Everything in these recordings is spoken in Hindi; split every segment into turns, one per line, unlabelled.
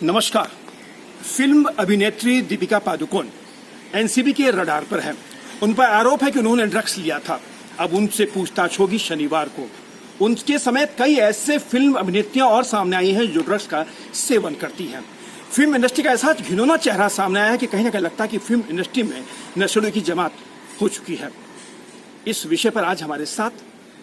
नमस्कार। फिल्म अभिनेत्री दीपिका पादुकोण एनसीबी के रडार पर है। उन पर आरोप है कि उन्होंने ड्रग्स लिया था। अब उनसे पूछताछ होगी शनिवार को। उनके समेत कई ऐसे फिल्म अभिनेत्रियां और सामने आई हैं जो ड्रग्स का सेवन करती हैं। फिल्म इंडस्ट्री का ऐसा घिनौना चेहरा सामने आया है कि कहीं ना कहीं लगता है कि फिल्म इंडस्ट्री में नशेड़ियों की जमात हो चुकी है। इस विषय पर आज हमारे साथ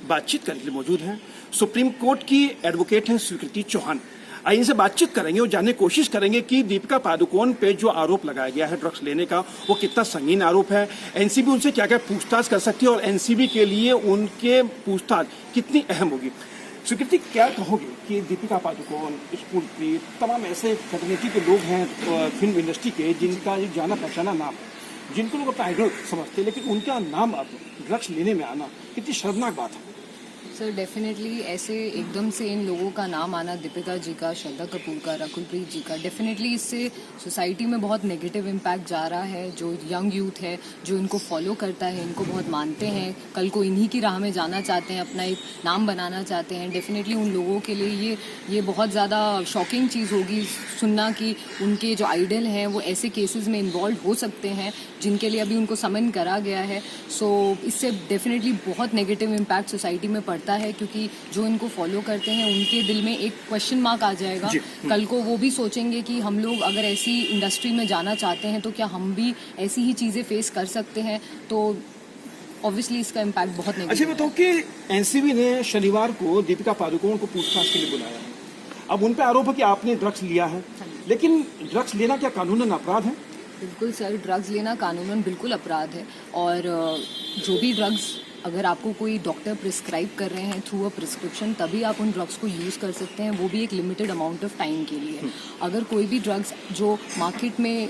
बातचीत करने के लिए मौजूद हैं सुप्रीम कोर्ट की एडवोकेट हैं स्वीकृति चौहान। आइए इनसे बातचीत करेंगे और जानने की कोशिश करेंगे कि दीपिका पादुकोण पे जो आरोप लगाया गया है ड्रग्स लेने का, वो कितना संगीन आरोप है। एनसीबी उनसे क्या क्या पूछताछ कर सकती है और एनसीबी के लिए उनके पूछताछ कितनी अहम होगी। स्वीकृति, क्या कहोगे कि दीपिका पादुकोण, स्फूर्ति, तमाम ऐसे कैटेगरी के लोग हैं फिल्म इंडस्ट्री के जिनका एक जाना पहचाना नाम है, जिनको लोग अपना आइडल समझते हैं, लेकिन उनका नाम अब ड्रग्स लेने में आना कितनी शर्मनाक बात है।
सर डेफिनेटली ऐसे एकदम से इन लोगों का नाम आना, दीपिका जी का, श्रद्धा कपूर का, रकुलप्रीत जी का, डेफिनेटली इससे सोसाइटी में बहुत नेगेटिव इम्पैक्ट जा रहा है। जो यंग यूथ है जो इनको फॉलो करता है, इनको बहुत मानते हैं, कल को इन्हीं की राह में जाना चाहते हैं, अपना एक नाम बनाना चाहते हैं, डेफिनेटली उन लोगों के लिए ये बहुत ज़्यादा शॉकिंग चीज़ होगी सुनना कि उनके जो आइडल हैं वो ऐसे केसेस में इन्वॉल्व हो सकते हैं जिनके लिए अभी उनको समन करा गया है। सो इससे डेफिनेटली बहुत नेगेटिव इम्पैक्ट सोसाइटी में पड़ता है, क्योंकि जो इनको फॉलो करते हैं उनके दिल में एक क्वेश्चन मार्क आ जाएगा। कल को वो भी सोचेंगे कि हम लोग अगर ऐसी इंडस्ट्री में जाना चाहते हैं तो क्या हम भी ऐसी ही चीज़ें फेस कर सकते हैं। तो ऑब्वियसली इसका इम्पैक्ट बहुत नेगेटिव है।
अच्छा बताओ कि एनसीबी ने शनिवार को दीपिका पादुकोण को पूछताछ के लिए बुलाया है। अब उन पर आरोप है कि आपने ड्रग्स लिया है, लेकिन ड्रग्स लेना क्या कानूनन अपराध है?
बिल्कुल सर, ड्रग्स लेना कानूनन बिल्कुल अपराध है। और जो भी ड्रग्स अगर आपको कोई डॉक्टर प्रिस्क्राइब कर रहे हैं थ्रू अ प्रिस्क्रिप्शन, तभी आप उन ड्रग्स को यूज़ कर सकते हैं, वो भी एक लिमिटेड अमाउंट ऑफ टाइम के लिए। अगर कोई भी ड्रग्स जो मार्केट में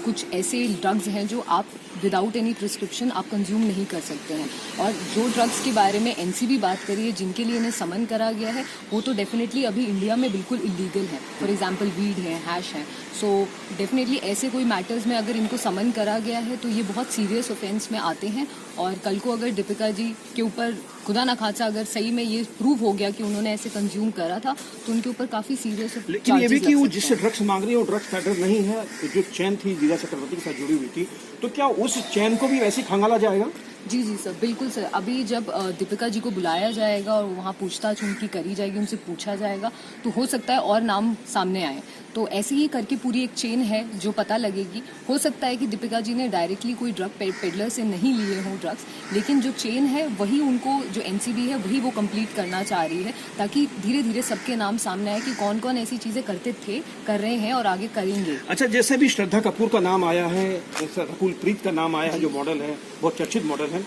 कुछ ऐसे ड्रग्स हैं जो आप विदाउट एनी प्रिस्क्रिप्शन आप कंज्यूम नहीं कर सकते हैं। और जो ड्रग्स के बारे में एनसीबी बात करी है, जिनके लिए इन्हें समन करा गया है, वो तो डेफिनेटली अभी इंडिया में बिल्कुल इलीगल है। फॉर एग्जांपल वीड है, हैश है। सो डेफिनेटली ऐसे कोई मैटर्स में अगर इनको समन करा गया है तो ये बहुत सीरियस ऑफेंस में आते हैं। और कल को अगर दीपिका जी के ऊपर खुदा ना खासा अगर सही में ये प्रूव हो गया कि उन्होंने ऐसे कंज्यूम करा था तो उनके ऊपर काफी सीरियस।
लेकिन ये भी कि वो जिससे ड्रग्स मांग रही है वो ड्रग्स पेडलर नहीं है। जो चैन थी वीजा चक्रवर्ती के साथ जुड़ी हुई थी, तो क्या उस चैन को भी वैसे खंगाला जाएगा?
जी सर, बिल्कुल सर। अभी जब दीपिका जी को बुलाया जाएगा और वहाँ पूछताछ उनकी करी जाएगी, उनसे पूछा जाएगा, तो हो सकता है और नाम सामने आए। तो ऐसे ही करके पूरी एक चेन है जो पता लगेगी। हो सकता है कि दीपिका जी ने डायरेक्टली कोई ड्रग पेडलर से नहीं लिए हों ड्रग्स, लेकिन जो चेन है वही उनको, जो एनसीबी है वही वो कंप्लीट करना चाह रही है, ताकि धीरे धीरे सबके नाम सामने आए कि कौन कौन ऐसी चीज़ें करते थे, कर रहे हैं और आगे करेंगे।
अच्छा, जैसे भी श्रद्धा कपूर का नाम आया है, रकुलप्रीत का नाम आया है जो मॉडल है, बहुत चर्चित मॉडल है,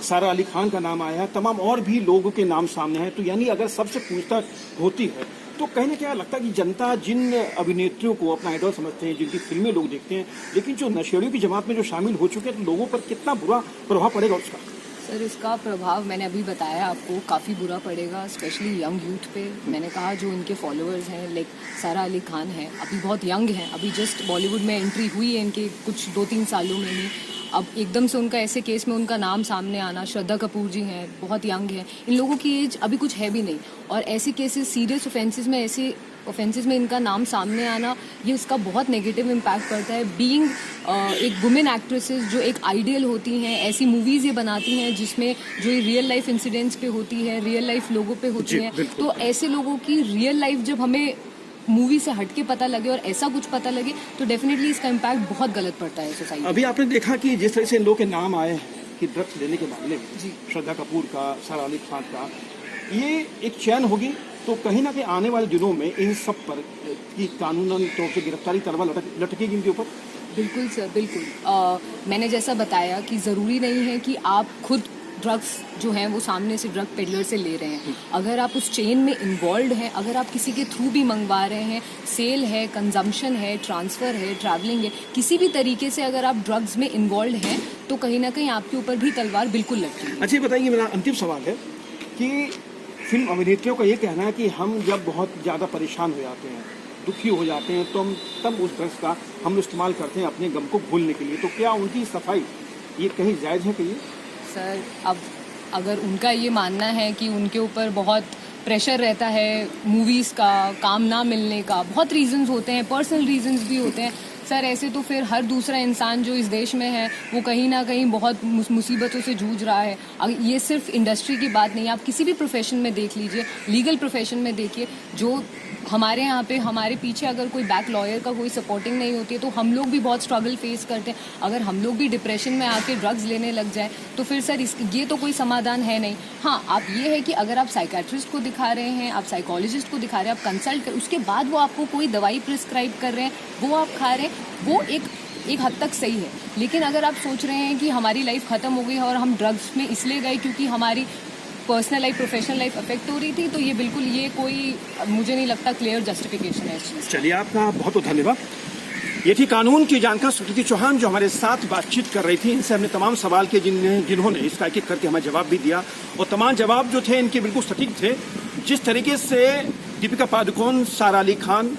सारा अली खान का नाम आया है, तमाम और भी लोगों के नाम सामने हैं। तो यानी अगर सबसे पूछताछ होती है तो कहीं ना क्या लगता है कि जनता जिन अभिनेत्रियों को अपना आइडल समझते हैं, जिनकी फिल्में लोग देखते हैं, लेकिन जो नशेड़ियों की जमात में जो शामिल हो चुके हैं, तो लोगों पर कितना बुरा प्रभाव पड़ेगा उसका?
सर इसका प्रभाव मैंने अभी बताया आपको, काफ़ी बुरा पड़ेगा, स्पेशली यंग यूथ पे। मैंने कहा जो इनके फॉलोअर्स हैं, लाइक सारा अली खान है, अभी बहुत यंग हैं, अभी जस्ट बॉलीवुड में एंट्री हुई है इनके कुछ 2-3 सालों में ही। अब एकदम से उनका ऐसे केस में उनका नाम सामने आना, श्रद्धा कपूर जी हैं, बहुत यंग हैं, इन लोगों की एज अभी कुछ है भी नहीं, और ऐसे केसेस, सीरियस ऑफेंसेस में, ऐसे ऑफेंसेस में इनका नाम सामने आना, ये इसका बहुत नेगेटिव इम्पैक्ट पड़ता है। बीइंग एक वुमेन एक्ट्रेसेस जो एक आइडियल होती हैं, ऐसी मूवीज़ ये बनाती हैं जिसमें जो ये रियल लाइफ इंसिडेंट्स पे होती है, रियल लाइफ लोगों पे होती हैं, तो ऐसे लोगों की रियल लाइफ जब हमें मूवी से हटके पता लगे और ऐसा कुछ पता लगे तो डेफिनेटली इसका इम्पैक्ट बहुत गलत पड़ता है सोसाइटी।
अभी आपने देखा कि जिस तरह से इन लोगों के नाम आए हैं कि ड्रग्स लेने के मामले में, श्रद्धा कपूर का, सारा अली खान का, ये एक चैन होगी, तो कहीं ना कहीं आने वाले दिनों में इन सब पर की कानूनन तौर से गिरफ्तारी तलवार लटकेगी इनके ऊपर।
बिल्कुल सर, बिल्कुल। मैंने जैसा बताया कि ज़रूरी नहीं है कि आप खुद ड्रग्स जो हैं वो सामने से ड्रग पेडलर से ले रहे हैं। अगर आप उस चेन में इन्वॉल्व हैं, अगर आप किसी के थ्रू भी मंगवा रहे हैं, सेल है, कंजम्पशन है, ट्रांसफ़र है, ट्रैवलिंग है, किसी भी तरीके से अगर आप ड्रग्स में इन्वॉल्व हैं तो कहीं ना कहीं आपके ऊपर भी तलवार बिल्कुल लगती है।
अच्छा, ये बताइए, मेरा अंतिम सवाल है कि फिल्म अभिनेत्रियों का ये कहना है कि हम जब बहुत ज़्यादा परेशान हो जाते हैं, दुखी हो जाते हैं, तो हम तब उस ड्रग्स का हम इस्तेमाल करते हैं अपने गम को भूलने के लिए। तो क्या उनकी सफाई ये कहीं जायज़ है? कहिए
सर, अब अगर उनका ये मानना है कि उनके ऊपर बहुत प्रेशर रहता है मूवीज़ का, काम ना मिलने का, बहुत रीजंस होते हैं, पर्सनल रीजंस भी होते हैं सर। ऐसे तो फिर हर दूसरा इंसान जो इस देश में है वो कहीं ना कहीं बहुत मुसीबतों से जूझ रहा है। ये सिर्फ इंडस्ट्री की बात नहीं है, आप किसी भी प्रोफेशन में देख लीजिए, लीगल प्रोफेशन में देखिए, जो हमारे यहाँ पे हमारे पीछे अगर कोई बैक लॉयर का कोई सपोर्टिंग नहीं होती है तो हम लोग भी बहुत स्ट्रगल फेस करते हैं। अगर हम लोग भी डिप्रेशन में आके ड्रग्स लेने लग जाए तो फिर सर ये तो कोई समाधान है नहीं। हाँ, आप ये है कि अगर आप साइकेट्रिस्ट को दिखा रहे हैं, आप साइकोलॉजिस्ट को दिखा रहे हैं, आप कंसल्ट कर, उसके बाद वो आपको कोई दवाई प्रिस्क्राइब कर रहे हैं, वो आप खा रहे हैं, वो एक हद तक सही है। लेकिन अगर आप सोच रहे हैं कि हमारी लाइफ ख़त्म हो गई और हम ड्रग्स में इसलिए गए क्योंकि हमारी personal life, professional life affect हो रही थी, तो ये बिल्कुल ये कोई मुझे नहीं लगता क्लियर जस्टिफिकेशन है इस चीज़।
चलिए, आपका बहुत बहुत धन्यवाद। ये थी कानून की जानकार सुकृति चौहान जो हमारे साथ बातचीत कर रही थी। इनसे हमने तमाम सवाल के जिन्होंने इसका एक एक करके हमें जवाब भी दिया और तमाम जवाब जो थे इनके बिल्कुल सटीक थे। जिस तरीके से दीपिका पादुकोण, सारा अली खान,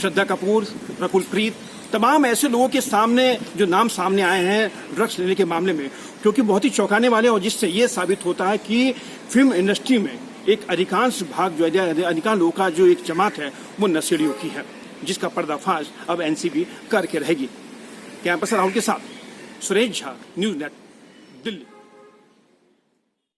श्रद्धा कपूर, रकुल प्रीत, तमाम ऐसे लोगों के सामने जो नाम सामने आए हैं ड्रग्स लेने के मामले में, क्योंकि बहुत ही चौंकाने वाले, और जिससे ये साबित होता है कि फिल्म इंडस्ट्री में एक अधिकांश भाग जो है, अधिकांश लोगों का जो एक जमात है वो नशेड़ियों की है, जिसका पर्दाफाश अब एनसीबी करके रहेगी। कैंपस राहुल के साथ सुरेश झा, न्यूज़ नेट, दिल्ली।